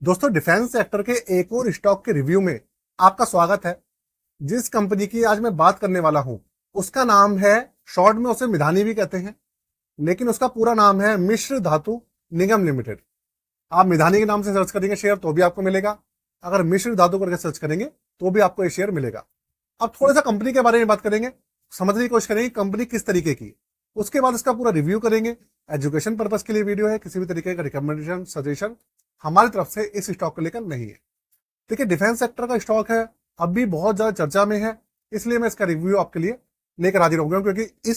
दोस्तों, defence sector के एक और स्टॉक के रिव्यू में आपका स्वागत है। जिस कंपनी की आज मैं बात करने वाला हूं उसका नाम है, शॉर्ट में उसे मिधानी भी कहते हैं, लेकिन उसका पूरा नाम है मिश्र धातु निगम लिमिटेड। आप मिधानी के नाम से सर्च करेंगे शेयर तो भी आपको मिलेगा, अगर मिश्र धातु करके सर्च करेंगे तो भी आपको ये शेयर मिलेगा। अब थोड़ा सा कंपनी के बारे में बात करेंगे, समझने की कोशिश करेंगे कंपनी किस तरीके की, उसके बाद इसका पूरा रिव्यू करेंगे। एजुकेशन पर्पज के लिए वीडियो है, किसी भी तरीके का रिकमेंडेशन सजेशन हमारी तरफ से इस स्टॉक को लेकर नहीं है। देखिए, डिफेंस सेक्टर का स्टॉक है, अब भी बहुत ज्यादा चर्चा में है, इसलिए मैं इसका रिव्यू आपके लिए लेकर हाजिर हो गया हूं, क्योंकि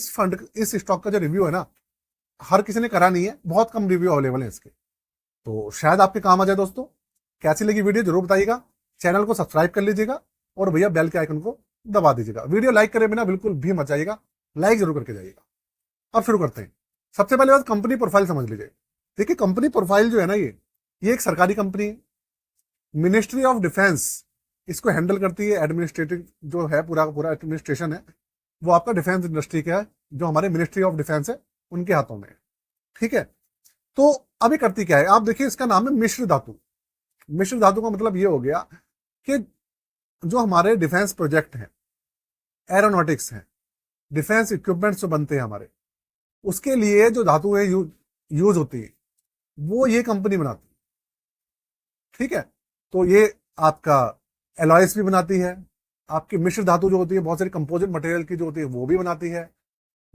इस स्टॉक का जो रिव्यू है ना, हर किसी ने करा नहीं है, बहुत कम रिव्यू अवेलेबल है इसके, तो शायद आपके काम आ जाए। दोस्तों, कैसी लगी वीडियो जरूर बताइएगा, चैनल को सब्सक्राइब कर लीजिएगा और भैया बेल के आइकन को दबा दीजिएगा। वीडियो लाइक करे बिना बिल्कुल भी मत जाइएगा, लाइक जरूर करके जाइएगा। अब शुरू करते हैं। सबसे पहले बात, कंपनी प्रोफाइल समझ लीजिए। देखिए, कंपनी प्रोफाइल जो है ना, ये एक सरकारी कंपनी है, मिनिस्ट्री ऑफ डिफेंस इसको हैंडल करती है। एडमिनिस्ट्रेटिव जो है, पूरा का पूरा एडमिनिस्ट्रेशन है वो आपका डिफेंस इंडस्ट्री का है, जो हमारे मिनिस्ट्री ऑफ डिफेंस है उनके हाथों में है। ठीक है, तो अभी करती क्या है, आप देखिए, इसका नाम है मिश्र धातु। मिश्र धातु का मतलब ये हो गया कि जो हमारे डिफेंस प्रोजेक्ट हैं, एरोनॉटिक्स हैं, डिफेंस इक्विपमेंट्स जो बनते हैं हमारे, उसके लिए जो धातु है यूज होती है, वो ये कंपनी बनाती है। ठीक है, तो ये आपका एलॉयस भी बनाती है, आपकी मिश्र धातु जो होती है, बहुत सारी कंपोजिट मटेरियल की जो होती है वो भी बनाती है,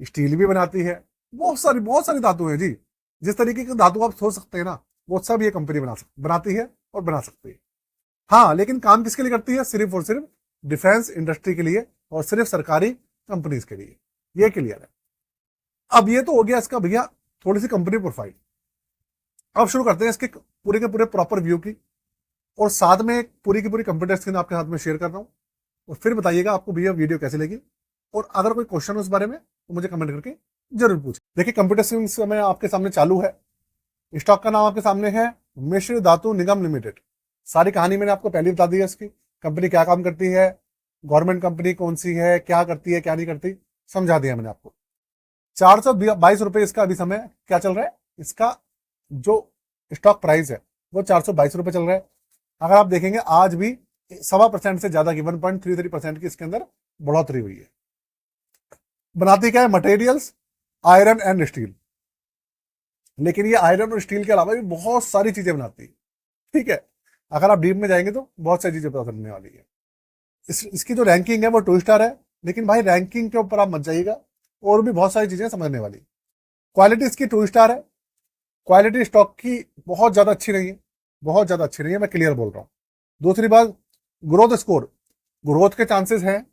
स्टील भी बनाती है, बहुत सारी धातु है जी। जिस तरीके की धातु आप सोच सकते हैं ना, वो सब ये कंपनी बनाती है और बना सकती है। हाँ, लेकिन काम किसके लिए करती है, सिर्फ और सिर्फ डिफेंस इंडस्ट्री के लिए और सिर्फ सरकारी कंपनीज के लिए, ये क्लियर है। अब ये तो हो गया इसका भैया थोड़ी सी कंपनी प्रोफाइल। अब शुरू करते हैं इसके पूरे के पूरे प्रॉपर व्यू की, और साथ में एक पूरी की पूरी कंप्यूटर स्क्रीन आपके साथ में शेयर कर रहा हूं, और फिर बताइएगा आपको भैया वीडियो कैसी लगी, और अगर कोई क्वेश्चन हो उस बारे में तो मुझे कमेंट करके जरूर पूछें। देखिए, कंप्यूटर स्क्रीन इस समय आपके सामने चालू है, स्टॉक का नाम आपके सामने है मिश्र धातु निगम लिमिटेड। सारी कहानी मैंने आपको पहले बता दी है, इसकी कंपनी क्या काम करती है, गवर्नमेंट कंपनी कौन सी है, क्या करती है क्या नहीं करती, समझा दिया मैंने आपको। 422 रुपए इसका अभी समय क्या चल रहा है, इसका जो स्टॉक प्राइस है वो 422 रुपए चल रहा है। अगर आप देखेंगे आज भी 1.25% से ज्यादा की 1.33% की इसके अंदर बढ़ोतरी हुई है। बनाती क्या है, मटेरियल्स आयरन एंड स्टील, लेकिन ये आयरन और स्टील के अलावा भी बहुत सारी चीजें बनाती है। ठीक है, अगर आप डीप में जाएंगे तो बहुत सारी चीजें पता चलने वाली है। इसकी जो रैंकिंग है वो 2 स्टार है, लेकिन भाई रैंकिंग के ऊपर आप मत जाइएगा, और भी बहुत सारी चीजें समझने वाली। क्वालिटी इसकी 2 स्टार है, क्वालिटी स्टॉक की बहुत ज्यादा अच्छी नहीं है, बहुत ज्यादा अच्छी नहीं है, मैं क्लियर बोल रहा हूं। दूसरी बात, ग्रोथ स्कोर, ग्रोथ के चांसेस हैं,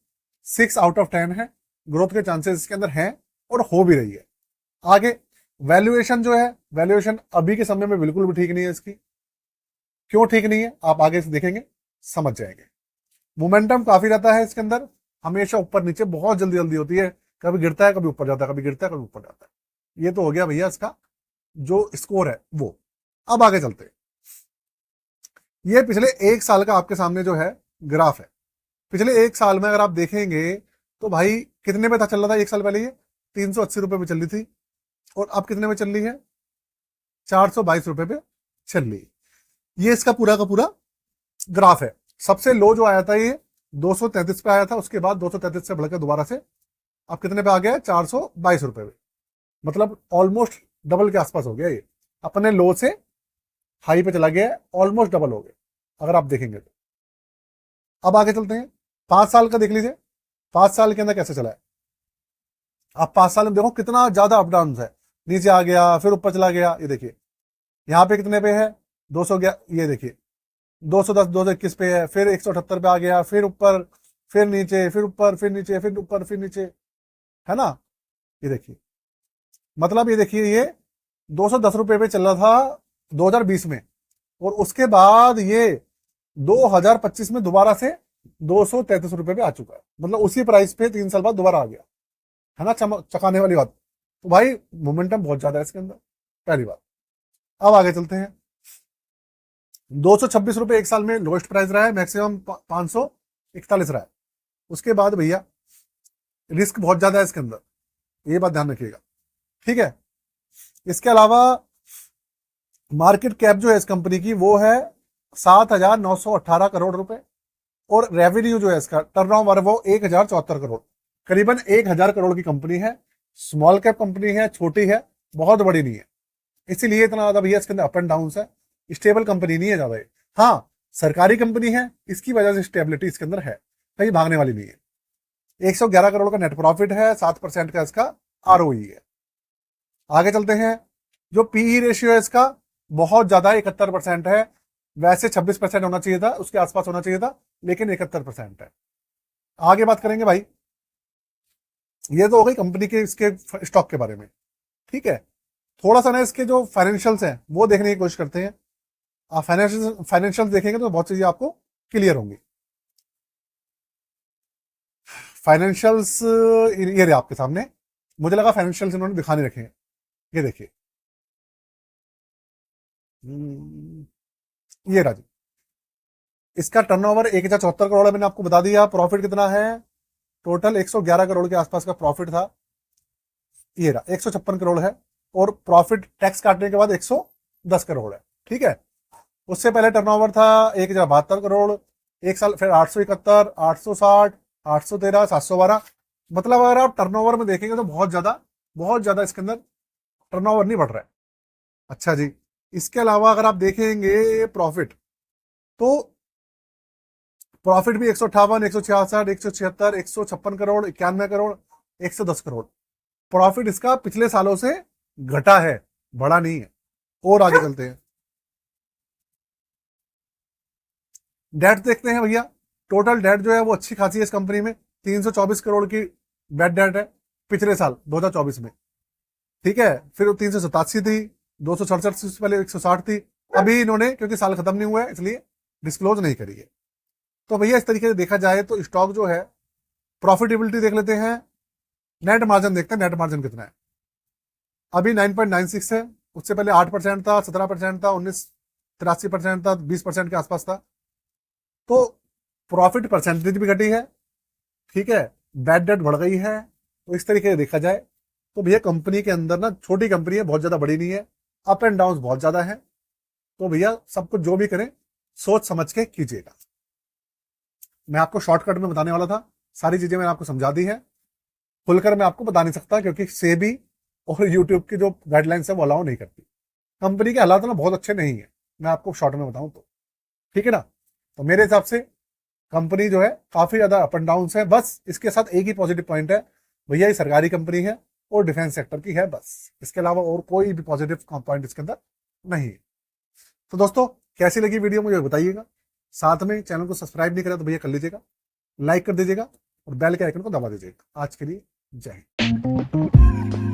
6 आउट ऑफ 10 है, ग्रोथ के चांसेस इसके अंदर हैं और हो भी रही है। आगे वैल्यूएशन जो है, वैल्यूएशन अभी के समय में बिल्कुल भी ठीक नहीं है इसकी। क्यों ठीक नहीं है, आप आगे से देखेंगे समझ जाएंगे। मोमेंटम काफी रहता है इसके अंदर, हमेशा ऊपर नीचे बहुत जल्दी जल्दी होती है, कभी गिरता है कभी ऊपर जाता है, कभी गिरता है कभी ऊपर जाता है। ये तो हो गया भैया इसका जो स्कोर है वो। अब आगे चलते हैं, ये पिछले 1 साल का आपके सामने जो है ग्राफ है। पिछले 1 साल में अगर आप देखेंगे तो भाई कितने पे था, चल रहा था 1 साल पहले ये 380 रुपए पे चल रही थी, और अब कितने में चल रही है, 422 रुपए पे चल रही है। ये इसका पूरा का पूरा ग्राफ है। सबसे लो जो आया था ये 233 पे आया था, उसके बाद 233 से बढ़कर दोबारा से अब कितने पे आ गया है, 422 रुपए पे, मतलब ऑलमोस्ट डबल के आसपास हो गया ये, अपने लो से हाई पे चला गया है, ऑलमोस्ट डबल हो गया अगर आप देखेंगे तो। अब आगे चलते हैं, 5 साल का देख लीजिए, 5 साल के अंदर कैसे चला है। आप 5 साल में देखो कितना ज्यादा अप डाउन है, नीचे आ गया फिर ऊपर चला गया। ये देखिए यहाँ पे कितने पे है, 200 गया, ये देखिए 210 221 पे है, फिर 178 पे आ गया, फिर ऊपर फिर नीचे, फिर ऊपर फिर नीचे, फिर ऊपर फिर नीचे, है ना। ये देखिए, मतलब ये देखिए ये 210 रुपए पे चल रहा था 2020 में, और उसके बाद ये 2025 में दोबारा से 233 रुपए पे आ चुका है, मतलब उसी प्राइस पे 3 साल बाद दोबारा आ गया, है ना। चकाने वाली बात। तो भाई मोमेंटम बहुत ज्यादा है इसके अंदर, पहली बात। अब आगे चलते हैं, 226 रुपए 1 साल में लोएस्ट प्राइस रहा है, मैक्सिमम 541 रहा है। उसके बाद भैया रिस्क बहुत ज्यादा है इसके अंदर, ये बात ध्यान रखिएगा। ठीक है, इसके अलावा मार्केट कैप जो है इस कंपनी की वो है 7,918 करोड़ रुपए, और रेवेन्यू जो है इसका टर्नओवर वो 1,074 करोड़, करीबन 1,000 करोड़ की कंपनी है। स्मॉल कैप कंपनी है, छोटी है, बहुत बड़ी नहीं है, इसीलिए इतना ज्यादा भैया इसके अंदर अप एंड डाउन है। स्टेबल कंपनी नहीं है ज्यादा ये। हाँ, सरकारी कंपनी है, इसकी वजह से स्टेबिलिटी इसके अंदर है, कहीं भागने वाली नहीं है। 111 करोड़ का नेट प्रॉफिट है, 7% का इसका आरओई है। आगे चलते हैं। जो पीई रेशियो है इसका बहुत ज्यादा 71% है, वैसे 26% होना चाहिए था, उसके आसपास होना चाहिए था, लेकिन 71% है। आगे बात करेंगे भाई, ये तो हो गई कंपनी के इसके स्टॉक के बारे में, ठीक है। थोड़ा सा ना इसके जो फाइनेंशियल्स हैं वो देखने की कोशिश करते हैं। आप फाइनेंशियल्स देखेंगे तो बहुत चीजें आपको क्लियर होंगी। फाइनेंशियल्स ये रहे आपके सामने, मुझे लगा फाइनेंशियल्स इन्होंने दिखाने रखे हैं, ये देखिए। ये राजी, इसका टर्नओवर 1,074 करोड़ है, मैंने आपको बता दिया। प्रॉफिट कितना है, टोटल 111 करोड़ के आसपास का प्रॉफिट था। ये रहा 156 करोड़ है, और प्रॉफिट टैक्स काटने के बाद 110 करोड़ है, ठीक है। उससे पहले टर्नओवर था 1,072 करोड़, एक साल फिर 871, 860, 813, 712। मतलब अगर आप टर्नओवर में देखेंगे तो बहुत ज्यादा इसके अंदर टर्नओवर नहीं बढ़ रहा है। अच्छा जी, इसके अलावा अगर आप देखेंगे प्रॉफिट, तो प्रॉफिट भी 158, 166, 176, 156 करोड़, 91 करोड़, 110 करोड़। प्रॉफिट इसका पिछले सालों से घटा है, बढ़ा नहीं है। और आगे चलते हैं, डेट देखते हैं भैया। टोटल डेट जो है वो अच्छी खासी है इस कंपनी में, 324 करोड़ की बेड डेट है पिछले साल 2024 में, ठीक है। फिर 387 थी, 267 से पहले 160 थी। अभी इन्होंने क्योंकि साल खत्म नहीं हुआ है इसलिए डिस्क्लोज नहीं करी है। तो भैया इस तरीके से देखा जाए तो स्टॉक जो है, प्रॉफिटेबिलिटी देख लेते हैं, नेट मार्जिन देखते हैं, नेट मार्जिन कितना है। अभी 9.96 है, उससे पहले 8% था, 17% था, 19, 83% था, 20% के आसपास था। तो प्रॉफिट परसेंटेज भी घटी है, ठीक है, बैड डेट बढ़ गई है। तो इस तरीके से देखा जाए तो भैया कंपनी के अंदर ना, छोटी कंपनी है, बहुत ज्यादा बड़ी नहीं है, अप एंड डाउन बहुत ज्यादा है। तो भैया सब कुछ जो भी करें सोच समझ के कीजिएगा। मैं आपको शॉर्टकट में बताने वाला था, सारी चीजें मैंने आपको समझा दी है। खुलकर मैं आपको बता नहीं सकता क्योंकि सेबी और यूट्यूब की जो गाइडलाइंस है वो अलाउ नहीं करती। कंपनी के हालात ना बहुत अच्छे नहीं है, मैं आपको शॉर्ट में बताऊं तो, ठीक है ना। तो मेरे हिसाब से कंपनी जो है काफी ज्यादा अप एंड डाउन है। बस इसके साथ एक ही पॉजिटिव पॉइंट है, भैया ये सरकारी कंपनी है और डिफेंस सेक्टर की है, बस इसके अलावा और कोई भी पॉजिटिव पॉइंट इसके अंदर नहीं है। तो दोस्तों, कैसी लगी वीडियो मुझे बताइएगा। साथ में चैनल को सब्सक्राइब नहीं करा तो भैया कर लीजिएगा, लाइक कर दीजिएगा और बेल के आइकन को दबा दीजिएगा। आज के लिए जय हिंद।